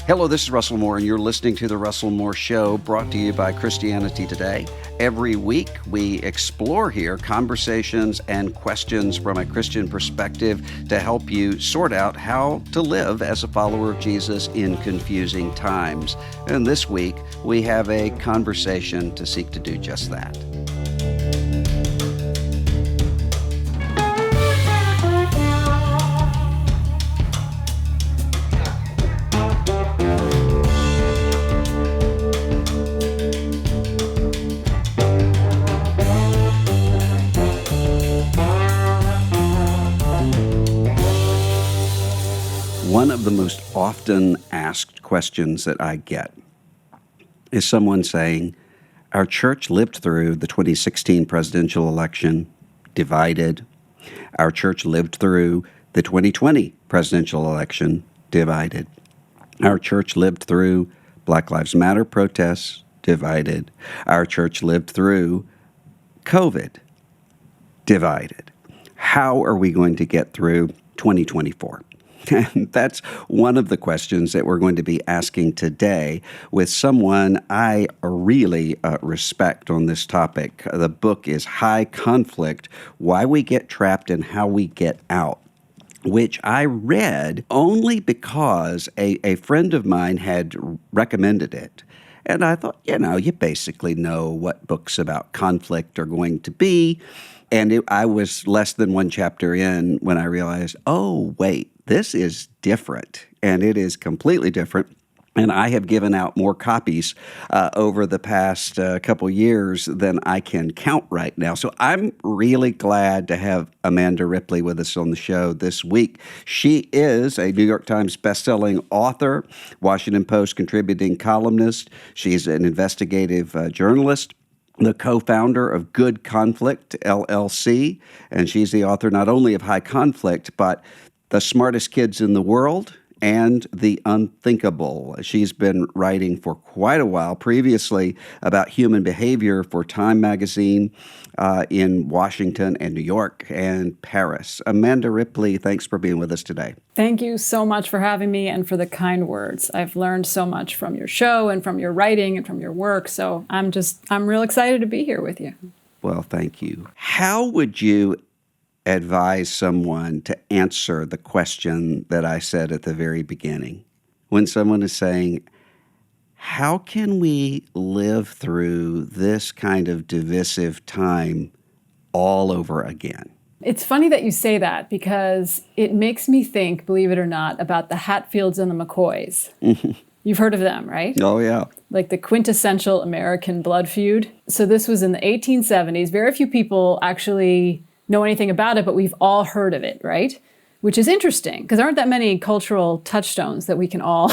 Hello, this is Russell Moore, and you're listening to The Russell Moore Show, brought to you by Christianity Today. Every week, we explore here conversations and questions from a Christian perspective to help you sort out how to live as a follower of Jesus in confusing times. And this week, we have a conversation to seek to do just that. One of the most often asked questions that I get is someone saying, our church lived through the 2016 presidential election divided. Our church lived through the 2020 presidential election divided. Our church lived through Black Lives Matter protests divided. Our church lived through COVID divided. How are we going to get through 2024? And that's one of the questions that we're going to be asking today with someone I really respect on this topic. The book is High Conflict, Why We Get Trapped and How We Get Out, which I read only because a friend of mine had recommended it. And I thought, you basically know what books about conflict are going to be. And I was less than one chapter in when I realized, oh, wait, this is different, and it is completely different. And I have given out more copies over the past couple years than I can count right now. So I'm really glad to have Amanda Ripley with us on the show this week. She is a New York Times bestselling author, Washington Post contributing columnist. She's an investigative journalist, the co-founder of Good Conflict, LLC, and she's the author not only of High Conflict, but The Smartest Kids in the World and The Unthinkable. She's been writing for quite a while previously about human behavior for Time magazine in Washington and New York and Paris. Amanda Ripley, thanks for being with us today. Thank you so much for having me and for the kind words. I've learned so much from your show and from your writing and from your work, so I'm real excited to be here with you. Well, thank you. How would you advise someone to answer the question that I said at the very beginning? When someone is saying, how can we live through this kind of divisive time all over again? It's funny that you say that because it makes me think, believe it or not, about the Hatfields and the McCoys. You've heard of them, right? Oh, yeah. Like the quintessential American blood feud. So this was in the 1870s. Very few people actually know anything about it, but we've all heard of it, right? Which is interesting because there aren't that many cultural touchstones that we can all,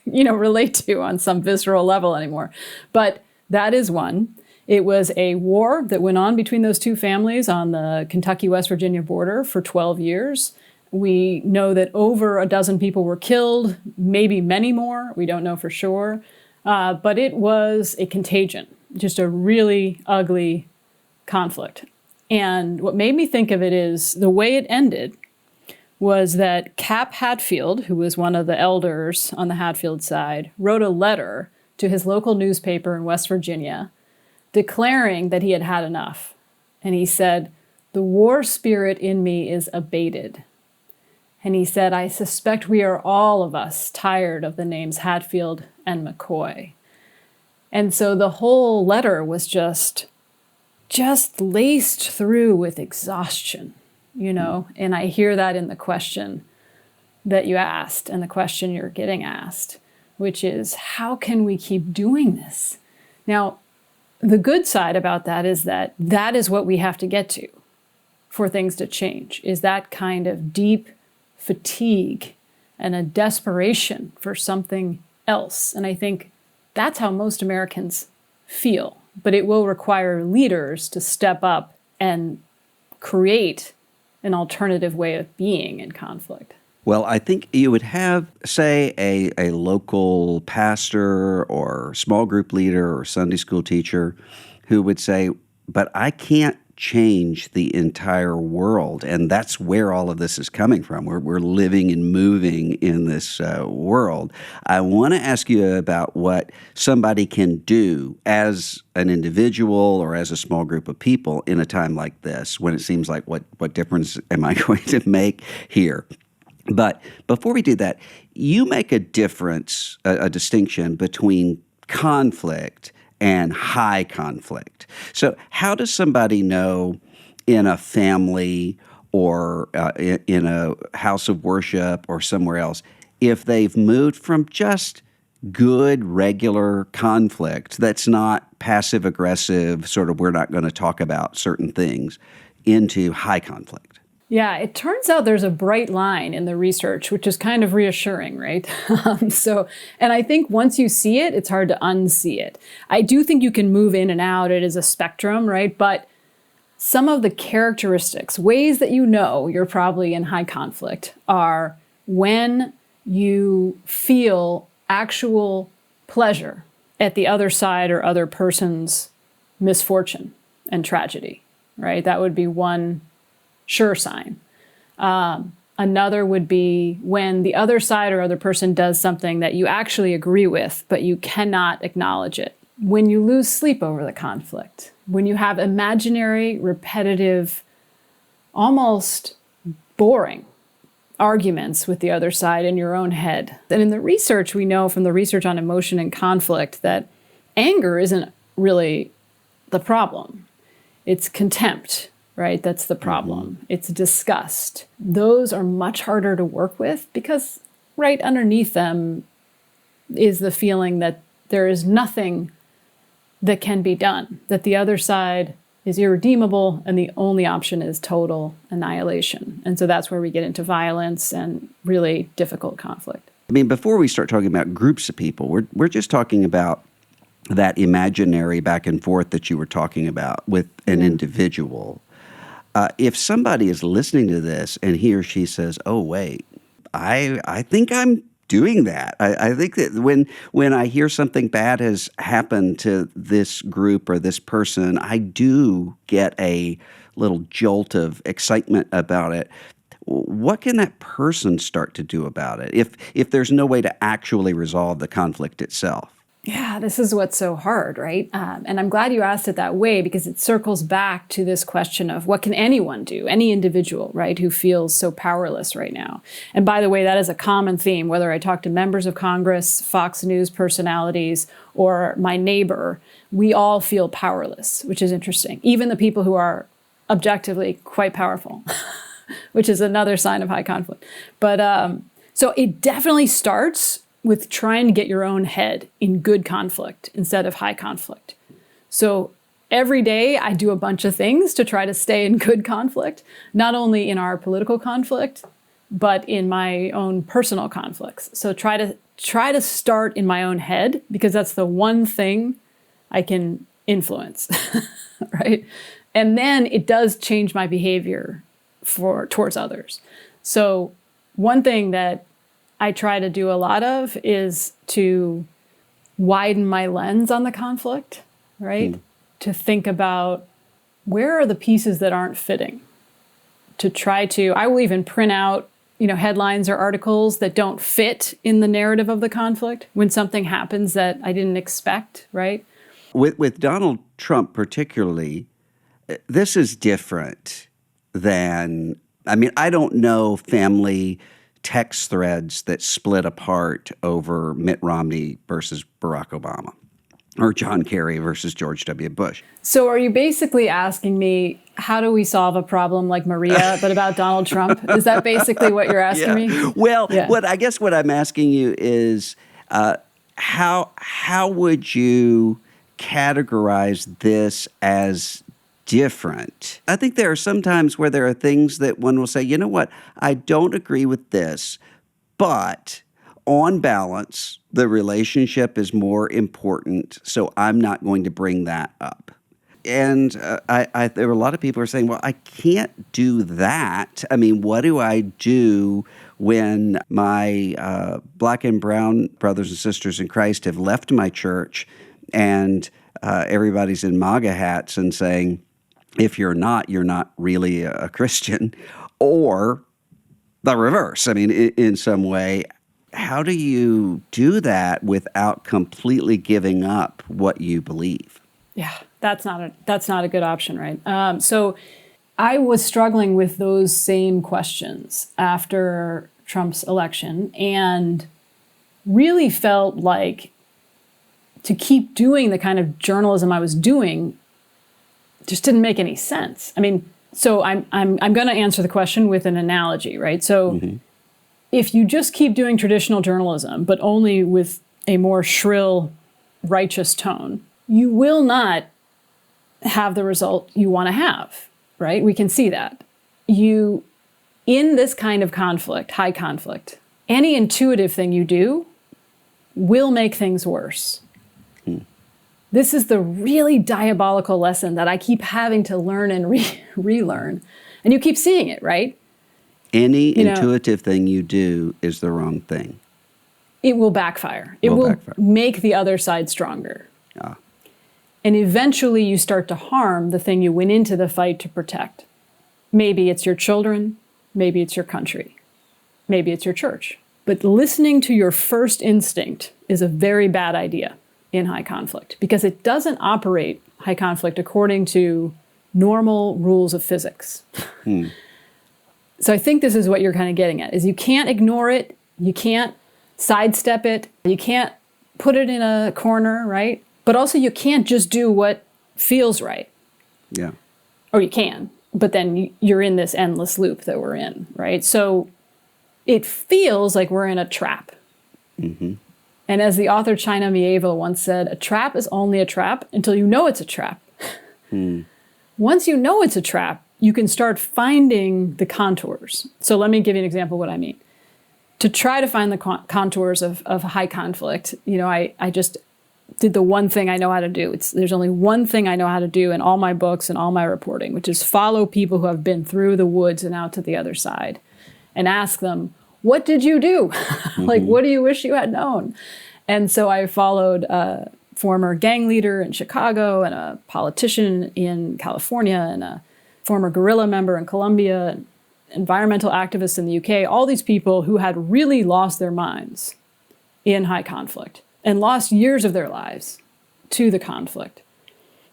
relate to on some visceral level anymore. But that is one. It was a war that went on between those two families on the Kentucky-West Virginia border for 12 years. We know that over a dozen people were killed, maybe many more. We don't know for sure. But it was a contagion, just a really ugly conflict. And what made me think of it is the way it ended was that Cap Hatfield, who was one of the elders on the Hatfield side, wrote a letter to his local newspaper in West Virginia declaring that he had had enough. And he said, the war spirit in me is abated. And he said, I suspect we are all of us tired of the names Hatfield and McCoy. And so the whole letter was just laced through with exhaustion, and I hear that in the question that you asked and the question you're getting asked, which is, how can we keep doing this? Now, the good side about that is that is what we have to get to for things to change, is that kind of deep fatigue and a desperation for something else. And I think that's how most Americans feel. But it will require leaders to step up and create an alternative way of being in conflict. Well, I think you would have, say, a local pastor or small group leader or Sunday school teacher who would say, but I can't change the entire world. And that's where all of this is coming from. We're living and moving in this world. I want to ask you about what somebody can do as an individual or as a small group of people in a time like this, when it seems like what difference am I going to make here? But before we do that, you make a difference, a distinction between conflict and high conflict. So how does somebody know in a family or in a house of worship or somewhere else if they've moved from just good, regular conflict that's not passive-aggressive, sort of we're not going to talk about certain things, into high conflict? Yeah, it turns out there's a bright line in the research, which is kind of reassuring, right? And I think once you see it, it's hard to unsee it. I do think you can move in and out. It is a spectrum, right? But some of the characteristics, ways that you know you're probably in high conflict, are when you feel actual pleasure at the other side or other person's misfortune and tragedy, right? That would be one sure sign. Another would be when the other side or other person does something that you actually agree with, but you cannot acknowledge it. When you lose sleep over the conflict, when you have imaginary, repetitive, almost boring arguments with the other side in your own head. And in the research, we know from the research on emotion and conflict that anger isn't really the problem. It's contempt, right? That's the problem. It's disgust. Those are much harder to work with because right underneath them is the feeling that there is nothing that can be done, that the other side is irredeemable and the only option is total annihilation. And so that's where we get into violence and really difficult conflict. I mean, before we start talking about groups of people, we're just talking about that imaginary back and forth that you were talking about with an individual. If somebody is listening to this and he or she says, oh, wait, I think I'm doing that. I think that when I hear something bad has happened to this group or this person, I do get a little jolt of excitement about it. What can that person start to do about it if there's no way to actually resolve the conflict itself? Yeah, this is what's so hard, right? And I'm glad you asked it that way because it circles back to this question of what can anyone do, any individual, right, who feels so powerless right now. And by the way, that is a common theme, whether I talk to members of Congress, Fox News personalities, or my neighbor, we all feel powerless, which is interesting. Even the people who are objectively quite powerful, which is another sign of high conflict. But so it definitely starts with trying to get your own head in good conflict instead of high conflict. So every day I do a bunch of things to try to stay in good conflict, not only in our political conflict, but in my own personal conflicts. So try to start in my own head because that's the one thing I can influence, right? And then it does change my behavior towards others. So one thing that I try to do a lot of is to widen my lens on the conflict, right? To think about where are the pieces that aren't fitting. I will even print out, headlines or articles that don't fit in the narrative of the conflict when something happens that I didn't expect, right? With Donald Trump particularly, this is different than, I don't know family text threads that split apart over Mitt Romney versus Barack Obama or John Kerry versus George W. Bush. So are you basically asking me, how do we solve a problem like Maria, but about Donald Trump? Is that basically what you're asking me? Well, what I'm asking you is how would you categorize this as different? I think there are some times where there are things that one will say, you know what, I don't agree with this, but on balance, the relationship is more important, so I'm not going to bring that up. And there were a lot of people who are saying, well, I can't do that. What do I do when my black and brown brothers and sisters in Christ have left my church and everybody's in MAGA hats and saying, If you're not really a Christian, or the reverse. I mean, in some way, how do you do that without completely giving up what you believe? Yeah, that's not a good option, right? So I was struggling with those same questions after Trump's election, and really felt like to keep doing the kind of journalism I was doing just didn't make any sense. I mean, so I'm going to answer the question with an analogy, right? So if you just keep doing traditional journalism, but only with a more shrill, righteous tone, you will not have the result you want to have, right? We can see that. In this kind of conflict, high conflict, any intuitive thing you do will make things worse. This is the really diabolical lesson that I keep having to learn and relearn. And you keep seeing it, right? Any intuitive thing you do is the wrong thing. It will backfire. It will make the other side stronger. Ah. And eventually you start to harm the thing you went into the fight to protect. Maybe it's your children. Maybe it's your country. Maybe it's your church. But listening to your first instinct is a very bad idea in high conflict, because it doesn't operate high conflict according to normal rules of physics. So I think this is what you're kind of getting at, is you can't ignore it, you can't sidestep it, you can't put it in a corner, right? But also you can't just do what feels right. Yeah. Or you can, but then you're in this endless loop that we're in, right? So it feels like we're in a trap. And as the author China Mieville once said, a trap is only a trap until you know it's a trap. Once you know it's a trap, you can start finding the contours. So let me give you an example of what I mean. To try to find the contours of high conflict, I just did the one thing I know how to do. There's only one thing I know how to do in all my books and all my reporting, which is follow people who have been through the woods and out to the other side and ask them, what did you do? Like, what do you wish you had known? And so I followed a former gang leader in Chicago and a politician in California and a former guerrilla member in Colombia, and environmental activists in the UK, all these people who had really lost their minds in high conflict and lost years of their lives to the conflict,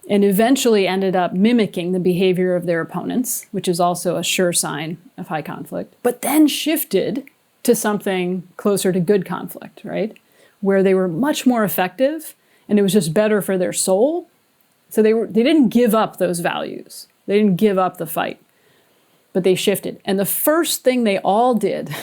and eventually ended up mimicking the behavior of their opponents, which is also a sure sign of high conflict, but then shifted to something closer to good conflict, right? Where they were much more effective and it was just better for their soul. So they didn't give up those values. They didn't give up the fight, but they shifted. And the first thing they all did,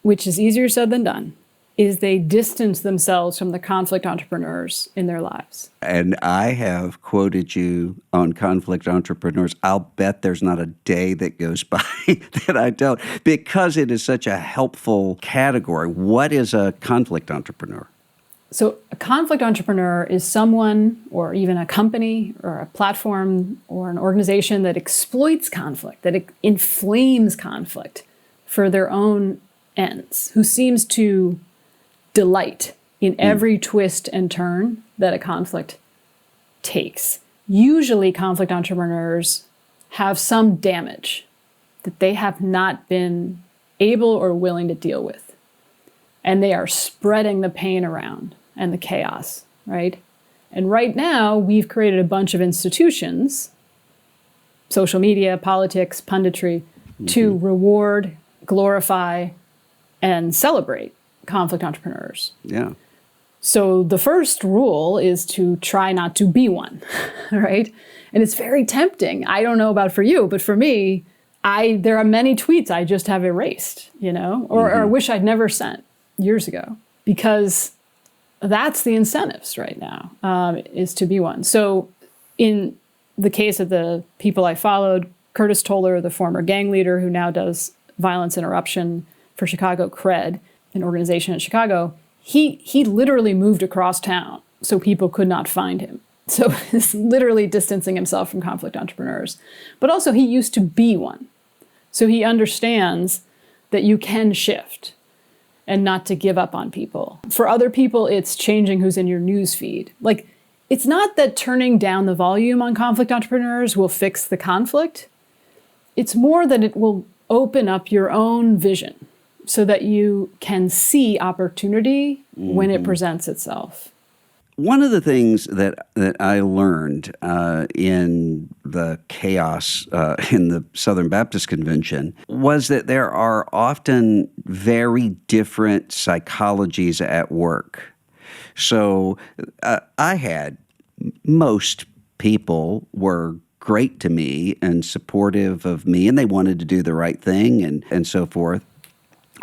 which is easier said than done, is they distanced themselves from the conflict entrepreneurs in their lives. And I have quoted you on conflict entrepreneurs. I'll bet there's not a day that goes by that I don't, because it is such a helpful category. What is a conflict entrepreneur? So a conflict entrepreneur is someone, or even a company or a platform or an organization that exploits conflict, that inflames conflict for their own ends, who seems to delight in every twist and turn that a conflict takes. Usually conflict entrepreneurs have some damage that they have not been able or willing to deal with. And they are spreading the pain around and the chaos, right? And right now, we've created a bunch of institutions, social media, politics, punditry, to reward, glorify, and celebrate conflict entrepreneurs. Yeah. So the first rule is to try not to be one, right? And it's very tempting. I don't know about for you, but for me, there are many tweets I just have erased, or wish I'd never sent years ago, because that's the incentives right now, is to be one. So in the case of the people I followed, Curtis Toller, the former gang leader who now does violence interruption for Chicago Cred, an organization in Chicago, he literally moved across town so people could not find him. So he's literally distancing himself from conflict entrepreneurs. But also he used to be one. So he understands that you can shift and not to give up on people. For other people, it's changing who's in your news feed. Like, it's not that turning down the volume on conflict entrepreneurs will fix the conflict. It's more that it will open up your own vision so that you can see opportunity when it presents itself. One of the things that I learned in the chaos in the Southern Baptist Convention was that there are often very different psychologies at work. So most people were great to me and supportive of me, and they wanted to do the right thing and so forth.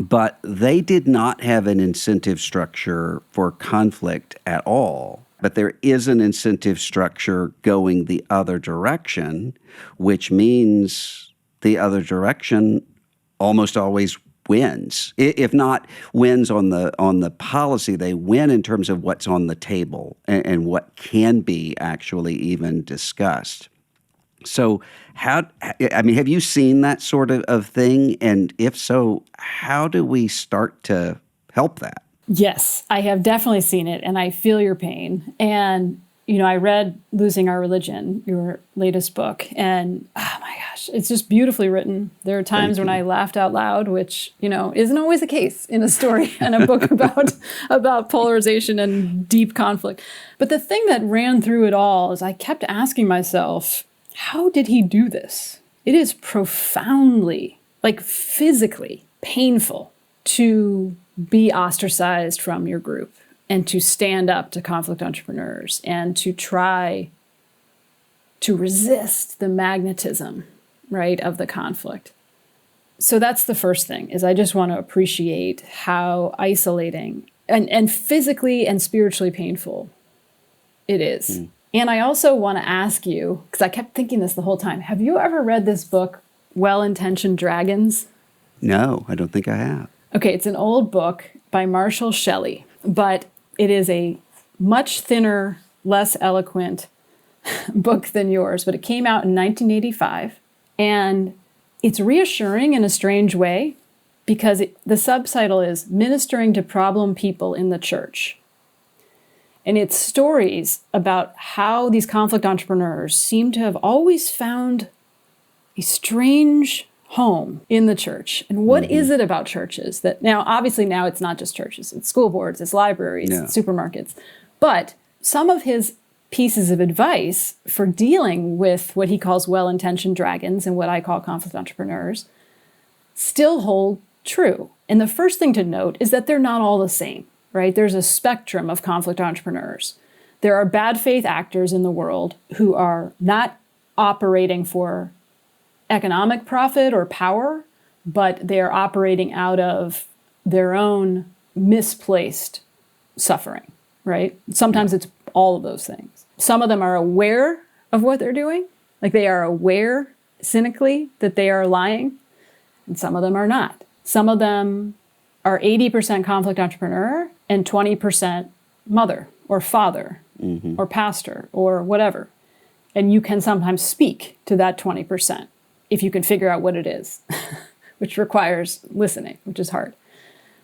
But they did not have an incentive structure for conflict at all. But there is an incentive structure going the other direction, which means the other direction almost always wins. If not wins on the policy, they win in terms of what's on the table and what can be actually even discussed. So have you seen that sort of thing? And if so, how do we start to help that? Yes, I have definitely seen it, and I feel your pain. And, I read Losing Our Religion, your latest book, and oh my gosh, it's just beautifully written. There are times when I laughed out loud, which, isn't always the case in a story and a book about polarization and deep conflict. But the thing that ran through it all is I kept asking myself, how did he do this? It is profoundly, physically painful to be ostracized from your group and to stand up to conflict entrepreneurs and to try to resist the magnetism, right, of the conflict. So that's the first thing, is I just want to appreciate how isolating and physically and spiritually painful it is. And I also want to ask you, because I kept thinking this the whole time, have you ever read this book, Well-Intentioned Dragons? No, I don't think I have. Okay, it's an old book by Marshall Shelley, but it is a much thinner, less eloquent book than yours, but it came out in 1985, and it's reassuring in a strange way because the subtitle is Ministering to Problem People in the Church. And it's stories about how these conflict entrepreneurs seem to have always found a strange home in the church. And what is it about churches that obviously now it's not just churches, it's school boards, it's libraries, it's supermarkets. But some of his pieces of advice for dealing with what he calls well-intentioned dragons and what I call conflict entrepreneurs still hold true. And the first thing to note is that they're not all the same. Right? There's a spectrum of conflict entrepreneurs. There are bad faith actors in the world who are not operating for economic profit or power, but they are operating out of their own misplaced suffering, right? Sometimes it's all of those things. Some of them are aware of what they're doing, they are aware cynically that they are lying, and some of them are not. Some of them are 80% conflict entrepreneur and 20% mother or father or pastor or whatever. And you can sometimes speak to that 20% if you can figure out what it is, which requires listening, which is hard.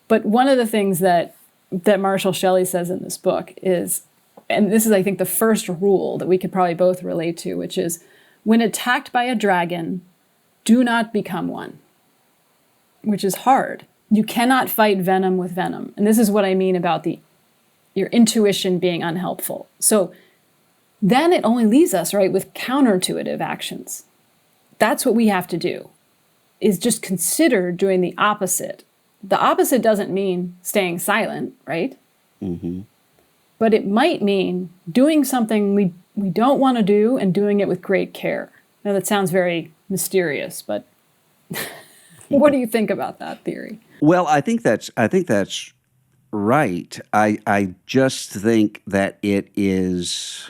But one of the things that Marshall Shelley says in this book is, and this is, I think, the first rule that we could probably both relate to, which is, when attacked by a dragon, do not become one, which is hard. You cannot fight venom with venom. And this is what I mean about your intuition being unhelpful. So then it only leaves us, right, with counterintuitive actions. That's what we have to do, is just consider doing the opposite. The opposite doesn't mean staying silent, right? But it might mean doing something we don't want to do and doing it with great care. Now that sounds very mysterious, but what do you think about that theory? Well, I think that's right. I just think that it is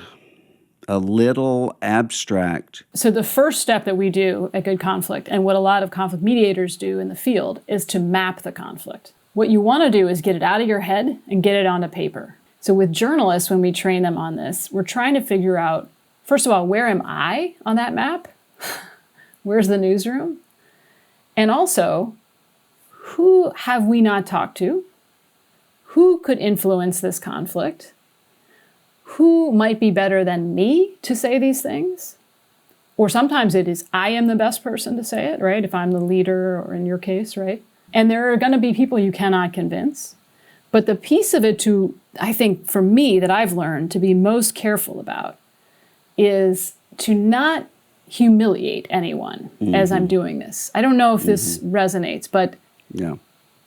a little abstract. So the first step that we do at Good Conflict, and what a lot of conflict mediators do in the field, is to map the conflict. What you want to do is get it out of your head and get it onto paper. So with journalists, when we train them on this, we're trying to figure out, first of all, where am I on that map? Where's the newsroom? And also, who have we not talked to? Who could influence this conflict? who might be better than me to say these things? Or sometimes it is, I am the best person to say it, right? If I'm the leader, or in your case, right? And there are going to be people you cannot convince. But the piece of it to, I think, for me, that I've learned to be most careful about is to not humiliate anyone as I'm doing this. I don't know if this resonates, but Yeah.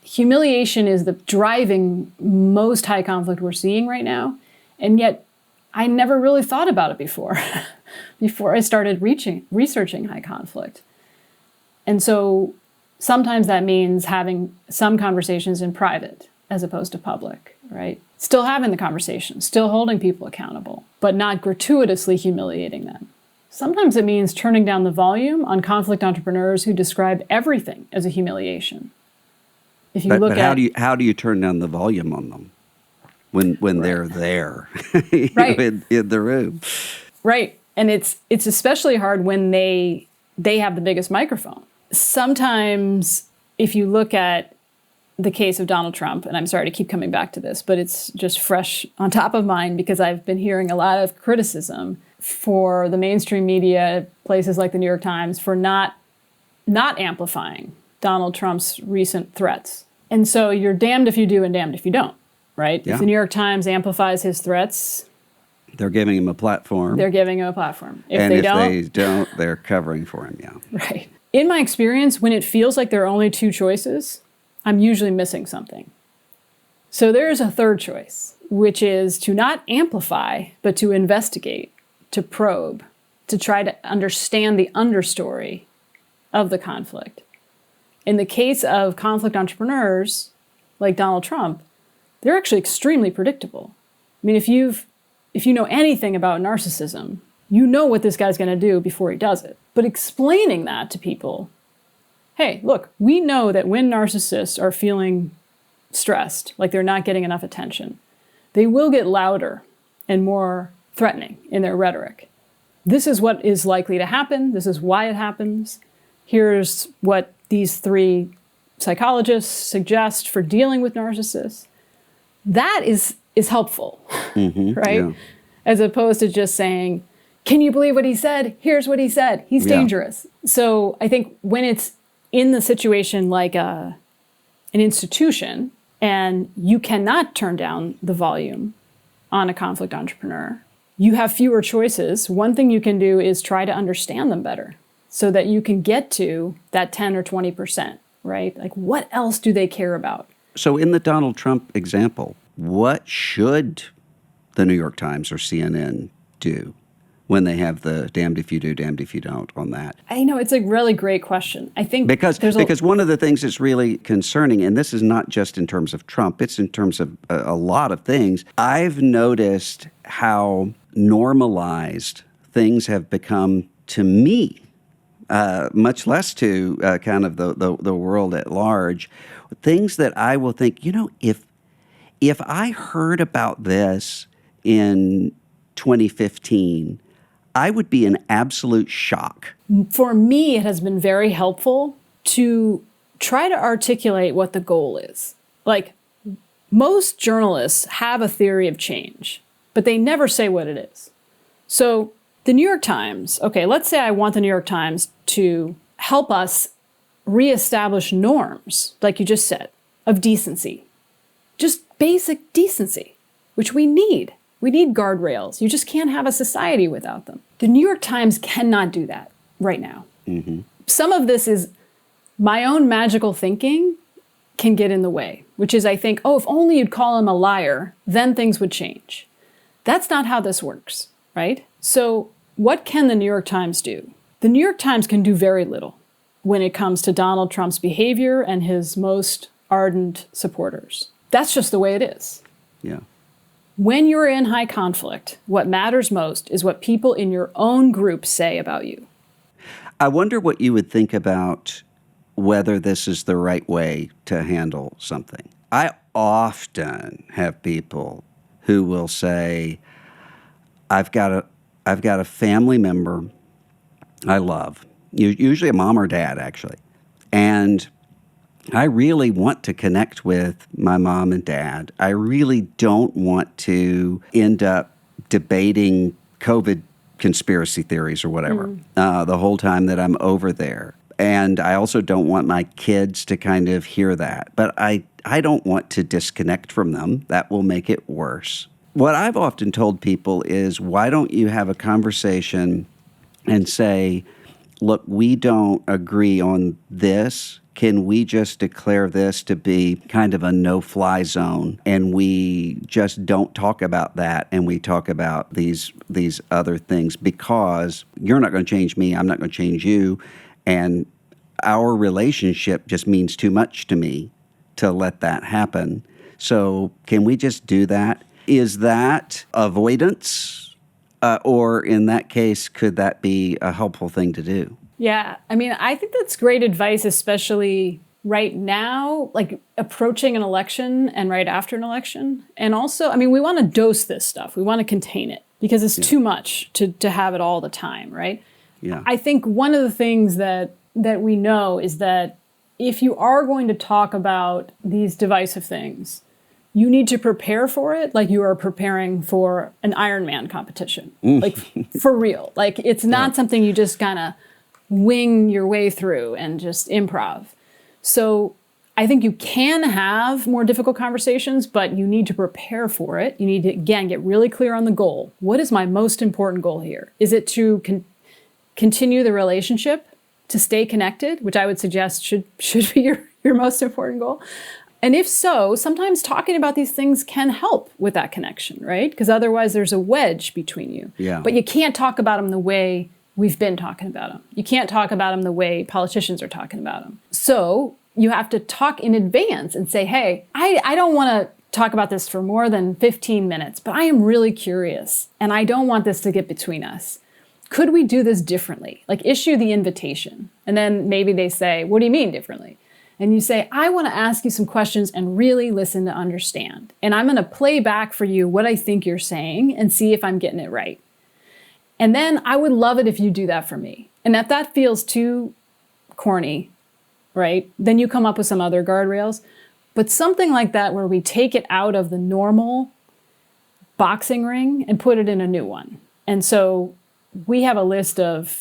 humiliation is the driving most high conflict we're seeing right now. And yet I never really thought about it before, before I started researching high conflict. And so sometimes that means having some conversations in private as opposed to public, right? Still having the conversation, still holding people accountable, but not gratuitously humiliating them. Sometimes it means turning down the volume on conflict entrepreneurs who describe everything as a humiliation. If you look But at how do you turn down the volume on them when they're there Right. in the room? Right. And it's especially hard when they have the biggest microphone. Sometimes if you look at the case of Donald Trump, and I'm sorry to keep coming back to this, but it's just fresh on top of mind because I've been hearing a lot of criticism for the mainstream media, places like the New York Times, for not amplifying Donald Trump's recent threats. And so you're damned if you do and damned if you don't, right? Yeah. If the New York Times amplifies his threats, They're giving him a platform. they're giving him a platform. If and they if don't, they don't, they're covering for him, yeah. right. In my experience, when it feels like there are only two choices, I'm usually missing something. So there's a third choice, which is to not amplify, but to investigate, to probe, to try to understand the understory of the conflict. In the case of conflict entrepreneurs like Donald Trump, they're actually extremely predictable. I mean, if you know anything about narcissism, you know what this guy's going to do before he does it. But explaining that to people, hey, look, we know that when narcissists are feeling stressed, like they're not getting enough attention, they will get louder and more threatening in their rhetoric. This is what is likely to happen. This is why it happens. Here's what these 3 psychologists suggest for dealing with narcissists. That is helpful, right? Yeah. As opposed to just saying, can you believe what he said? Here's what he said. He's dangerous. So I think when it's in the situation like an institution and you cannot turn down the volume on a conflict entrepreneur, you have fewer choices. One thing you can do is try to understand them better so that you can get to that 10 or 20%, right? Like, what else do they care about? So in the Donald Trump example, what should the New York Times or CNN do when they have the damned if you do, damned if you don't on that? I know, it's a really great question. I think Because one of the things that's really concerning, and this is not just in terms of Trump, it's in terms of a lot of things, I've noticed how normalized things have become to me, much less to kind of the world at large. Things that I will think, if I heard about this in 2015, I would be in absolute shock. for me, it has been very helpful to try to articulate what the goal is. Like, most journalists have a theory of change, but they never say what it is. So the New York Times, okay, let's say I want the New York Times to help us reestablish norms, like you just said, of decency. Just basic decency, which we need. We need guardrails. You just can't have a society without them. The New York Times cannot do that right now. Mm-hmm. Some of this is my own magical thinking can get in the way, which is I think, oh, if only you'd call him a liar, then things would change. That's not how this works, right? So what can the New York Times do? The New York Times can do very little when it comes to Donald Trump's behavior and his most ardent supporters. That's just the way it is. Yeah. When you're in high conflict, what matters most is what people in your own group say about you. I wonder what you would think about whether this is the right way to handle something. I often have people who will say, I've got a family member I love, usually a mom or dad, actually, and I really want to connect with my mom and dad. I really don't want to end up debating COVID conspiracy theories or whatever the whole time that I'm over there. And I also don't want my kids to kind of hear that. But I don't want to disconnect from them. That will make it worse. What I've often told people is, why don't you have a conversation and say, look, we don't agree on this. Can we just declare this to be kind of a no-fly zone, and we just don't talk about that, and we talk about these other things, because you're not going to change me, I'm not going to change you, and our relationship just means too much to me to let that happen. So can we just do that? Is that avoidance? Or in that case, could that be a helpful thing to do? Yeah. I mean, I think that's great advice, especially right now, like approaching an election and right after an election. And also, I mean, we want to dose this stuff. We want to contain it because it's too much to have it all the time, right? Yeah. I think one of the things that we know is that if you are going to talk about these divisive things, you need to prepare for it like you are preparing for an Ironman competition, like for real. Like it's not something you just kind of wing your way through and just improv. So I think you can have more difficult conversations, but you need to prepare for it. You need to, again, get really clear on the goal. What is my most important goal here? Is it to continue the relationship, to stay connected, which I would suggest should be your most important goal? And if so, sometimes talking about these things can help with that connection, right? Because otherwise there's a wedge between you. Yeah. But you can't talk about them the way we've been talking about them. You can't talk about them the way politicians are talking about them. So you have to talk in advance and say, hey, I don't want to talk about this for more than 15 minutes, but I am really curious and I don't want this to get between us. Could we do this differently? Like issue the invitation. And then maybe they say, what do you mean differently? And you say, I want to ask you some questions and really listen to understand. And I'm going to play back for you what I think you're saying and see if I'm getting it right. And then I would love it if you do that for me. And if that feels too corny, right, then you come up with some other guardrails. But something like that where we take it out of the normal boxing ring and put it in a new one. And so we have a list of,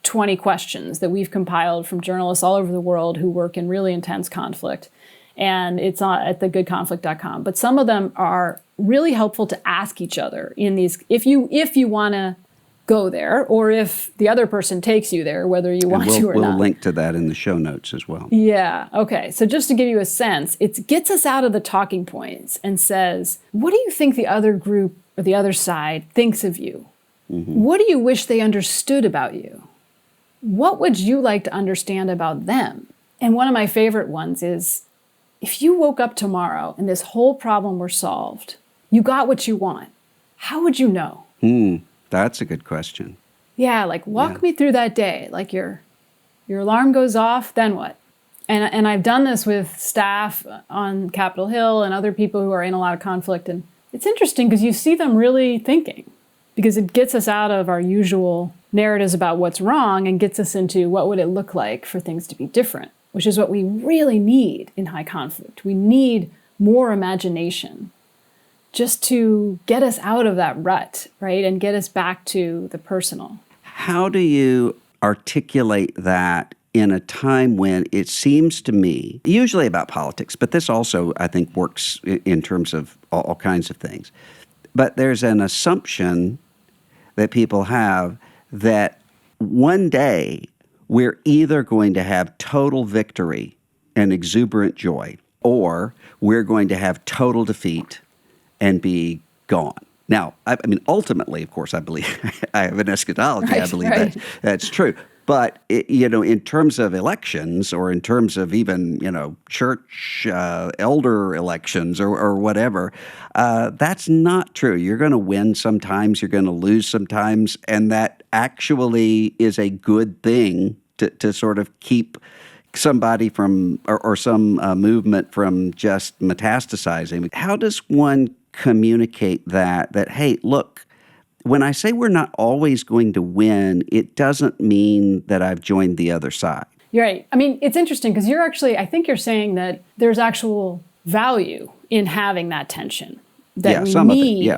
20 questions that we've compiled from journalists all over the world who work in really intense conflict. And it's at thegoodconflict.com. But some of them are really helpful to ask each other in these, if you want to go there, or if the other person takes you there, whether you want to or not. We'll link to that in the show notes as well. Yeah. Okay. So just to give you a sense, it gets us out of the talking points and says, what do you think the other group or the other side thinks of you? Mm-hmm. What do you wish they understood about you? What would you like to understand about them? And one of my favorite ones is, if you woke up tomorrow and this whole problem were solved, you got what you want, how would you know? That's a good question. Yeah, like walk me through that day. Like your alarm goes off, then what? And I've done this with staff on Capitol Hill and other people who are in a lot of conflict. And it's interesting because you see them really thinking, because it gets us out of our usual narratives about what's wrong and gets us into what would it look like for things to be different, which is what we really need in high conflict. We need more imagination just to get us out of that rut, right? And get us back to the personal. How do you articulate that in a time when it seems to me, usually about politics, but this also, I think, works in terms of all kinds of things. But there's an assumption that people have that one day we're either going to have total victory and exuberant joy, or we're going to have total defeat and be gone. Now, I mean, ultimately, of course, I believe, I have an eschatology, I believe that's true. But, in terms of elections, or in terms of even, church elder elections or whatever, that's not true. You're going to win sometimes, you're going to lose sometimes, and that actually is a good thing to sort of keep somebody from, or some movement from just metastasizing. How does one communicate that, hey, look, when I say we're not always going to win, it doesn't mean that I've joined the other side. You're right. I mean, it's interesting because I think you're saying that there's actual value in having that tension that we need.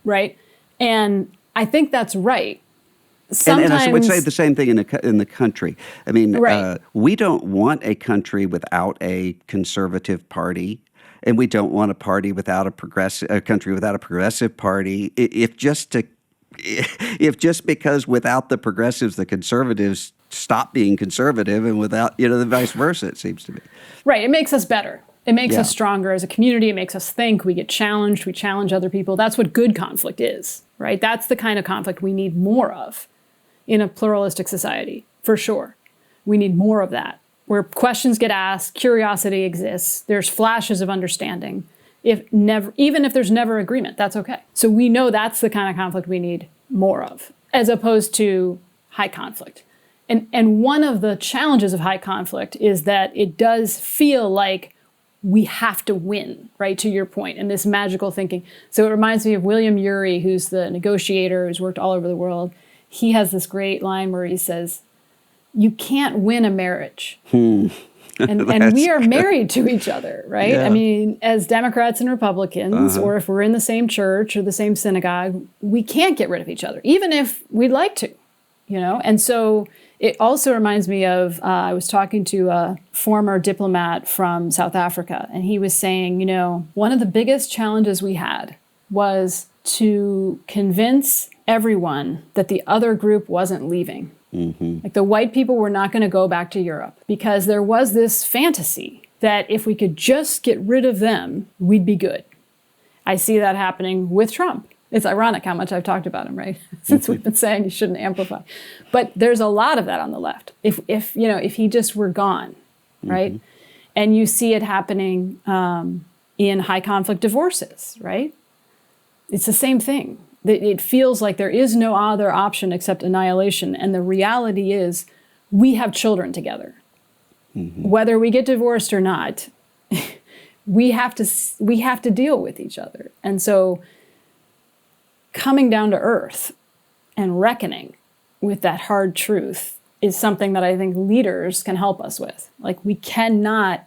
right? And I think that's right. And I would say Sometimes, the same thing in the country. I mean, right. we don't want a country without a conservative party, and we don't want a country without a progressive party. If just because without the progressives, the conservatives stop being conservative, and without, the vice versa, it seems to me. Right. It makes us better. It makes Yeah. us stronger as a community. It makes us think. We get challenged. We challenge other people. That's what good conflict is, right? That's the kind of conflict we need more of in a pluralistic society, for sure. We need more of that, where questions get asked, curiosity exists, there's flashes of understanding. Even if there's never agreement, that's okay. So we know that's the kind of conflict we need more of, as opposed to high conflict. And one of the challenges of high conflict is that it does feel like we have to win, right, to your point, and this magical thinking. So it reminds me of William Ury, who's the negotiator who's worked all over the world. He has this great line where he says, "You can't win a marriage." And we are married to each other, right? Yeah. I mean, as Democrats and Republicans, or if we're in the same church or the same synagogue, we can't get rid of each other, even if we'd like to, And so it also reminds me of, I was talking to a former diplomat from South Africa, and he was saying, one of the biggest challenges we had was to convince everyone that the other group wasn't leaving. Mm-hmm. Like the white people were not going to go back to Europe because there was this fantasy that if we could just get rid of them, we'd be good. I see that happening with Trump. It's ironic how much I've talked about him, right? Since we've been saying you shouldn't amplify. But there's a lot of that on the left. If he just were gone, right? Mm-hmm. And you see it happening in high conflict divorces, right? It's the same thing. It feels like there is no other option except annihilation. And the reality is we have children together. Mm-hmm. Whether we get divorced or not, we have to deal with each other. And so coming down to earth and reckoning with that hard truth is something that I think leaders can help us with. Like, we cannot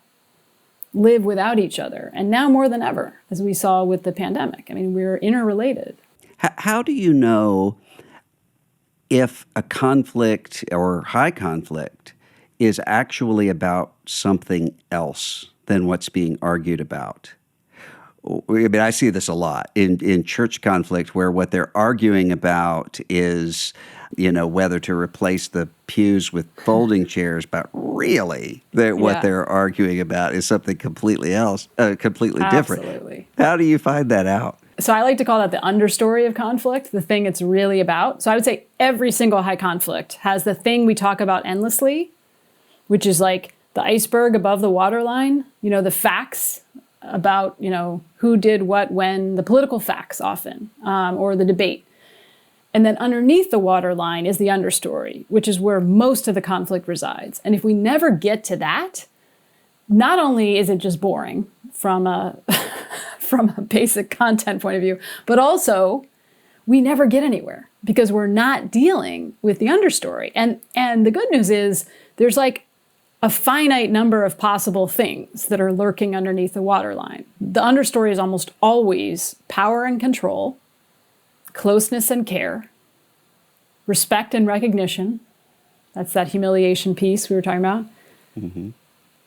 live without each other. And now more than ever, as we saw with the pandemic. I mean, we're interrelated. How do you know if a conflict or high conflict is actually about something else than what's being argued about? I mean, I see this a lot in church conflict where what they're arguing about is, whether to replace the pews with folding chairs, but really what they're arguing about is something completely else, completely different. Absolutely. How do you find that out? So I like to call that the understory of conflict, the thing it's really about. So I would say every single high conflict has the thing we talk about endlessly, which is like the iceberg above the waterline, the facts about, who did what, when, the political facts often, or the debate. And then underneath the waterline is the understory, which is where most of the conflict resides. And if we never get to that, not only is it just boring from a basic content point of view, but also we never get anywhere because we're not dealing with the understory. And the good news is there's like a finite number of possible things that are lurking underneath the waterline. The understory is almost always power and control, closeness and care, respect and recognition. That's that humiliation piece we were talking about. Mm-hmm.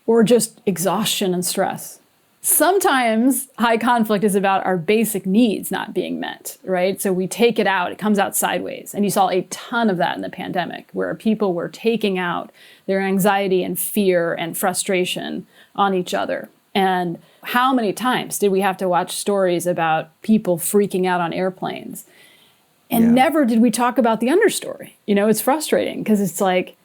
Or just exhaustion and stress. Sometimes high conflict is about our basic needs not being met, right? So we take it out, it comes out sideways. And you saw a ton of that in the pandemic, where people were taking out their anxiety and fear and frustration on each other. And how many times did we have to watch stories about people freaking out on airplanes? And never did we talk about the understory. It's frustrating because it's like,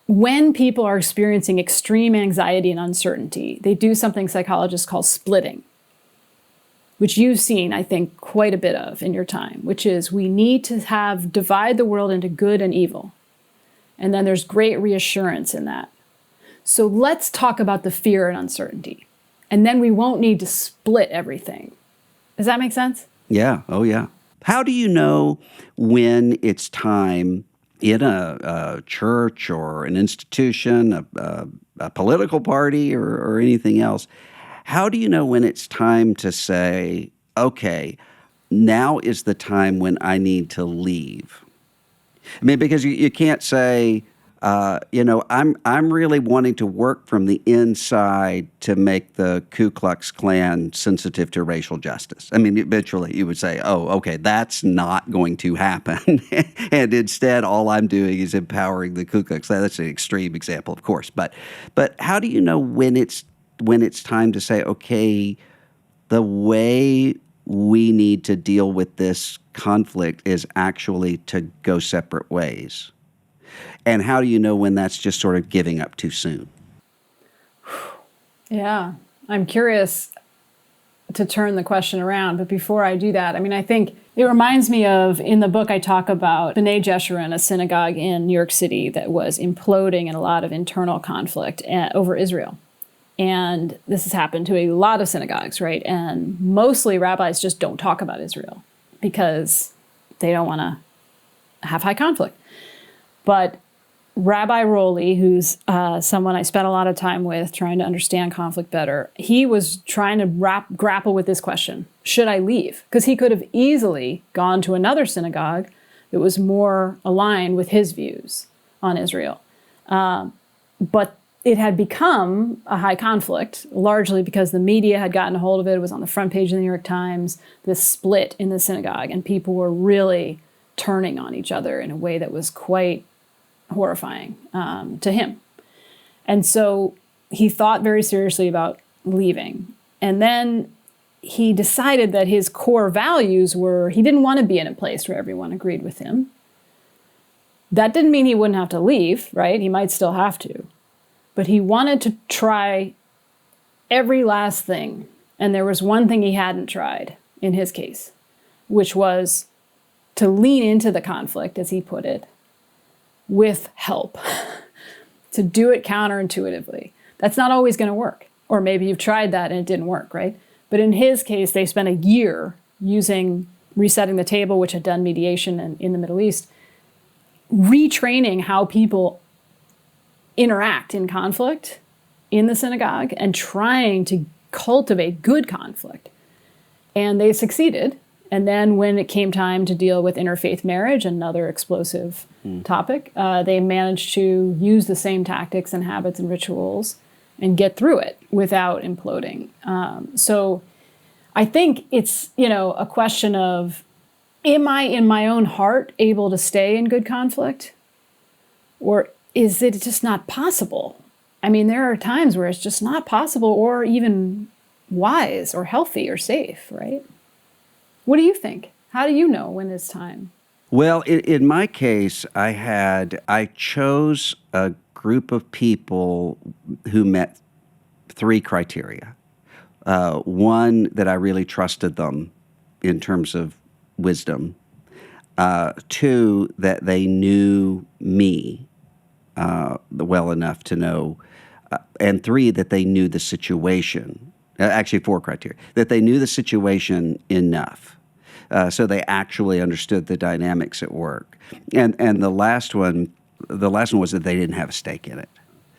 when people are experiencing extreme anxiety and uncertainty, they do something psychologists call splitting, which you've seen, I think, quite a bit of in your time, which is we need to divide the world into good and evil. And then there's great reassurance in that. So let's talk about the fear and uncertainty. And then we won't need to split everything. Does that make sense? Yeah. Oh, yeah. How do you know when it's time in a church or an institution, a political party or anything else, how do you know when it's time to say, okay, now is the time when I need to leave. I mean, because you can't say, I'm really wanting to work from the inside to make the Ku Klux Klan sensitive to racial justice. I mean, eventually you would say, oh, okay, that's not going to happen. And instead, all I'm doing is empowering the Ku Klux Klan. That's an extreme example, of course. But how do you know when it's time to say, okay, the way we need to deal with this conflict is actually to go separate ways? And how do you know when that's just sort of giving up too soon? Yeah, I'm curious to turn the question around. But before I do that, I mean, I think it reminds me of, in the book, I talk about B'nai Jeshurun, a synagogue in New York City that was imploding in a lot of internal conflict over Israel. And this has happened to a lot of synagogues, right? And mostly rabbis just don't talk about Israel because they don't want to have high conflict. But Rabbi Rowley, who's someone I spent a lot of time with trying to understand conflict better, he was trying to grapple with this question: should I leave? Because he could have easily gone to another synagogue that was more aligned with his views on Israel. But it had become a high conflict, largely because the media had gotten a hold of it. It was on the front page of the New York Times, this split in the synagogue, and people were really turning on each other in a way that was quite horrifying to him. And so he thought very seriously about leaving. And then he decided that his core values were, he didn't want to be in a place where everyone agreed with him. That didn't mean he wouldn't have to leave, right? He might still have to. But he wanted to try every last thing. And there was one thing he hadn't tried in his case, which was to lean into the conflict, as he put it, with help, to do it counterintuitively. That's not always going to work. Or maybe you've tried that and it didn't work, right? But in his case, they spent a year using Resetting the Table, which had done mediation in the Middle East, retraining how people interact in conflict in the synagogue and trying to cultivate good conflict. And they succeeded. And then when it came time to deal with interfaith marriage, another explosive topic, they managed to use the same tactics and habits and rituals and get through it without imploding. So I think it's, a question of, am I in my own heart able to stay in good conflict? Or is it just not possible? I mean, there are times where it's just not possible or even wise or healthy or safe, right? What do you think? How do you know when it's time? Well, in my case, I chose a group of people who met three criteria. One, that I really trusted them in terms of wisdom. Two, that they knew me well enough to know. And three, that they knew the situation. Actually, four criteria. That they knew the situation enough. So they actually understood the dynamics at work. And the last one was that they didn't have a stake in it.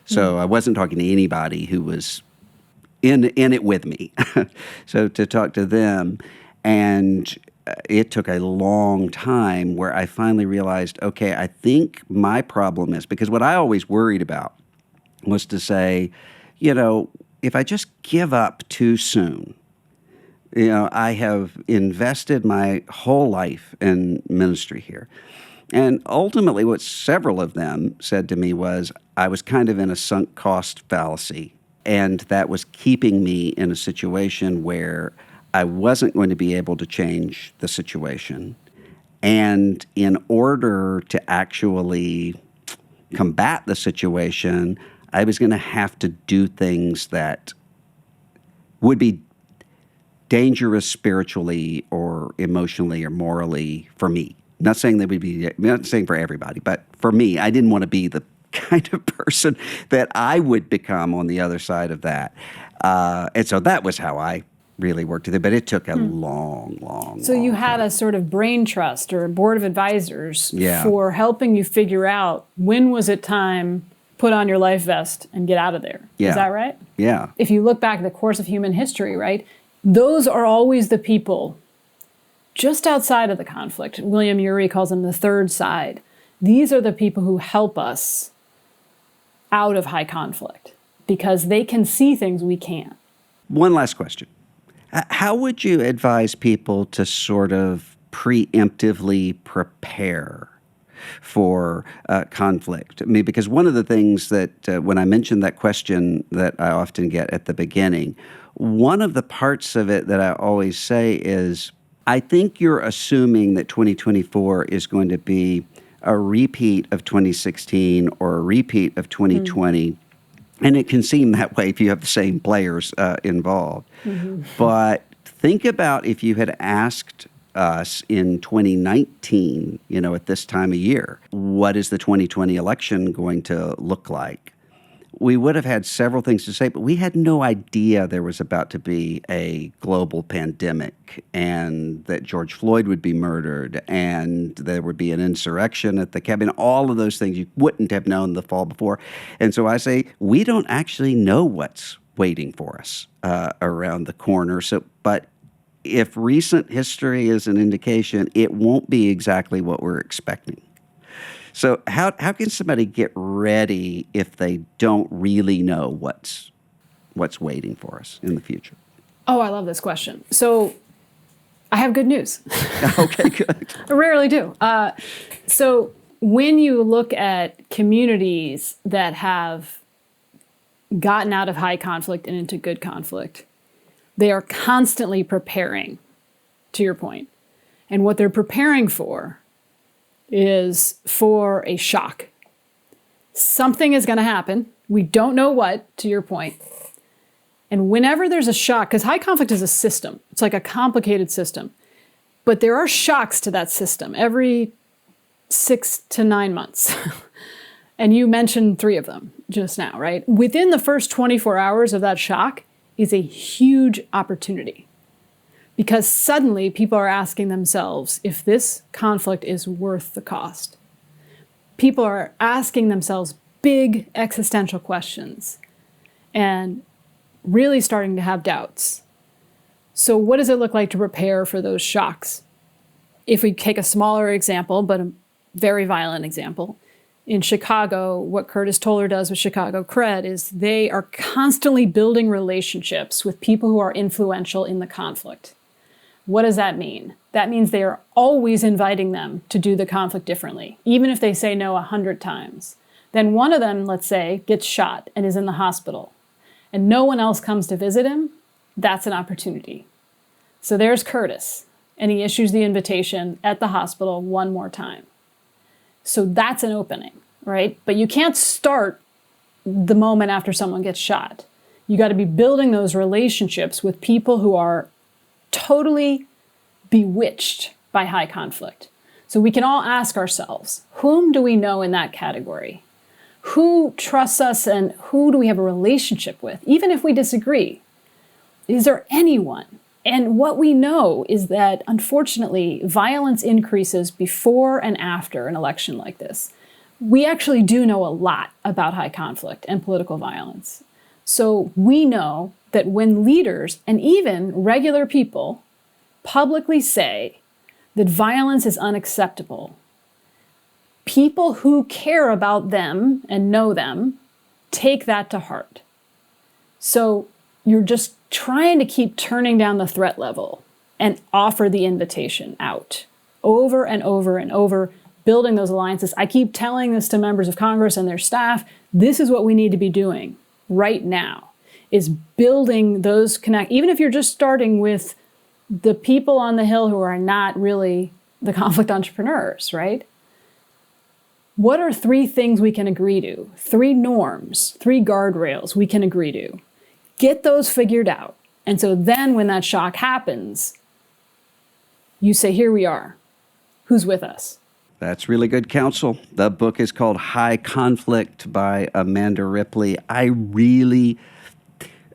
So I wasn't talking to anybody who was in it with me. So to talk to them, and it took a long time where I finally realized, okay, I think my problem is, because what I always worried about was to say, if I just give up too soon, I have invested my whole life in ministry here. And ultimately, what several of them said to me was, I was kind of in a sunk cost fallacy. And that was keeping me in a situation where I wasn't going to be able to change the situation. And in order to actually combat the situation, I was going to have to do things that would be dangerous spiritually or emotionally or morally for me. Not saying not saying for everybody, but for me, I didn't want to be the kind of person that I would become on the other side of that. And so that was how I really worked with it, but it took a long So you had time. a sort of brain trust or a board of advisors Yeah. for helping you figure out when was it time, put on your life vest and get out of there. Yeah. Is that right? Yeah. If you look back at the course of human history, right, those are always the people just outside of the conflict. William Ury calls them the third side. These are the people who help us out of high conflict because they can see things we can't. One last question. How would you advise people to sort of preemptively prepare for conflict? I mean, because one of the things that when I mentioned that question that I often get at the beginning, one of the parts of it that I always say is, I think you're assuming that 2024 is going to be a repeat of 2016 or a repeat of 2020. And it can seem that way if you have the same players involved. But think about if you had asked us in 2019, at this time of year, what is the 2020 election going to look like? We would have had several things to say, but we had no idea there was about to be a global pandemic and that George Floyd would be murdered and there would be an insurrection at the Capitol. All of those things you wouldn't have known the fall before. And so I say, we don't actually know what's waiting for us around the corner. But if recent history is an indication, it won't be exactly what we're expecting. So how can somebody get ready if they don't really know what's waiting for us in the future? Oh, I love this question. So I have good news. Okay, good. I rarely do. So when you look at communities that have gotten out of high conflict and into good conflict, they are constantly preparing, to your point. And what they're preparing for is for a shock. Something is going to happen. We don't know what, to your point. And whenever there's a shock, because high conflict is a system, it's like a complicated system, but there are shocks to that system every 6 to 9 months. And you mentioned 3 of them just now, right? Within the first 24 hours of that shock is a huge opportunity. Because suddenly people are asking themselves if this conflict is worth the cost. People are asking themselves big existential questions and really starting to have doubts. So what does it look like to prepare for those shocks? If we take a smaller example, but a very violent example, in Chicago, what Curtis Toller does with Chicago Cred is they are constantly building relationships with people who are influential in the conflict. What does that mean? That means they are always inviting them to do the conflict differently, even if they say no 100 times. Then one of them, let's say, gets shot and is in the hospital, and no one else comes to visit him. That's an opportunity. So there's Curtis, and he issues the invitation at the hospital one more time. So that's an opening, right? But you can't start the moment after someone gets shot. You got to be building those relationships with people who are totally bewitched by high conflict. So we can all ask ourselves, whom do we know in that category? Who trusts us and who do we have a relationship with, even if we disagree? Is there anyone? And what we know is that, unfortunately, violence increases before and after an election like this. We actually do know a lot about high conflict and political violence. So we know that when leaders and even regular people publicly say that violence is unacceptable, people who care about them and know them take that to heart. So you're just trying to keep turning down the threat level and offer the invitation out over and over and over, building those alliances. I keep telling this to members of Congress and their staff. This is what we need to be doing right now, is building those even if you're just starting with the people on the Hill who are not really the conflict entrepreneurs, right? What are 3 things we can agree to? 3 norms, 3 guardrails we can agree to. Get those figured out. And so then when that shock happens, you say, here we are. Who's with us? That's really good counsel. The book is called High Conflict by Amanda Ripley. I really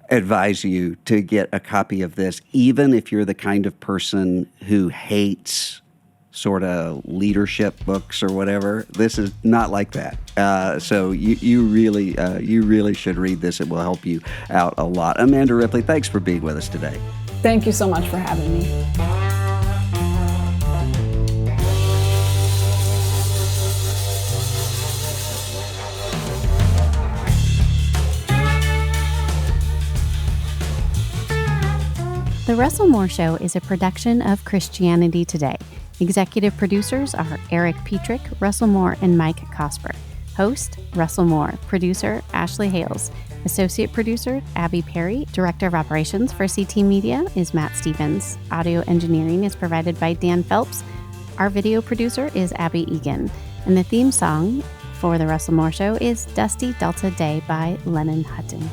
advise you to get a copy of this, even if you're the kind of person who hates sort of leadership books or whatever. This is not like that. So you really should read this. It will help you out a lot. Amanda Ripley, thanks for being with us today. Thank you so much for having me. The Russell Moore Show is a production of Christianity Today. Executive producers are Eric Petrick, Russell Moore, and Mike Cosper. Host, Russell Moore. Producer, Ashley Hales. Associate producer, Abby Perry. Director of Operations for CT Media is Matt Stevens. Audio engineering is provided by Dan Phelps. Our video producer is Abby Egan. And the theme song for The Russell Moore Show is Dusty Delta Day by Lennon Hutton.